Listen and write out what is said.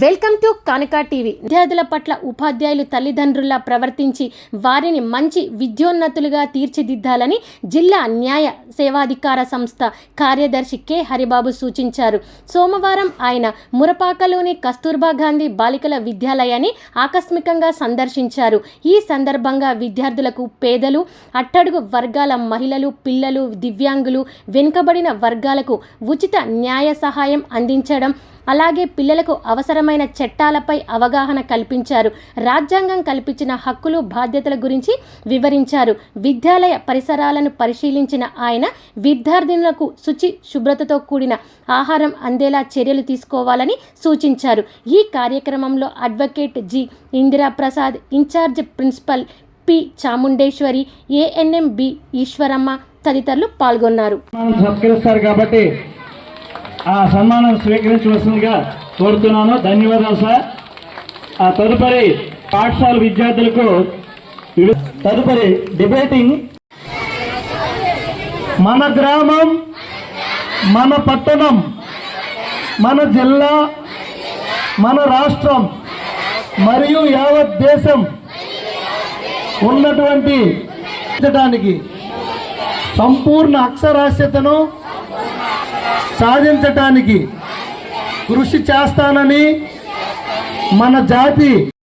Welcome to Kanaka TV. విద్యార్థుల పట్ల ఉపాధ్యాయులు తల్లిదండ్రుల ప్రవర్తించి వారిని మంచి విద్యోన్నతులుగా తీర్చిదిద్దాలని జిల్లా న్యాయ సేవాధికార సంస్థ కార్యదర్శి కె హరిబాబు సూచించారు. సోమవారం ఆయన మురపాకలోని కస్తూర్బా గాంధీ బాలికల విద్యాలయాన్ని ఆకస్మికంగా సందర్శించారు. ఈ సందర్భంగా విద్యార్థులకు పేదలు, అట్టడుగు వర్గాల మహిళలు, పిల్లలు, దివ్యాంగులు, వెనుకబడిన వర్గాలకు ఉచిత న్యాయ సహాయం అందించడం, అలాగే పిల్లలకు అవసరమైన చట్టాలపై అవగాహన కల్పించారు. రాజ్యాంగం కల్పించిన హక్కులు, బాధ్యతల గురించి వివరించారు. విద్యాలయ పరిసరాలను పరిశీలించిన ఆయన విద్యార్థినులకు శుభ్రతతో కూడిన ఆహారం అందేలా చర్యలు తీసుకోవాలని సూచించారు. ఈ కార్యక్రమంలో advocate G Indira Prasad, incharge principal P Chamundeshwari, ANM B Eshwaramma తదితరులు పాల్గొన్నారు. కాబట్టి ఆ సన్మానం స్వీకరించవలసిందిగా కోరుతున్నాను. ధన్యవాదాలు సార్. ఆ తదుపరి పాఠశాల విద్యార్థులకు తదుపరి డిబేటింగ్. మన గ్రామం, మన పట్టణం, మన జిల్లా, మన రాష్ట్రం మరియు యావత్ దేశం ఉన్నటువంటి సంపూర్ణ అక్షరాస్యతను సాధించటానికి కృషి చేస్తానని మన జాతి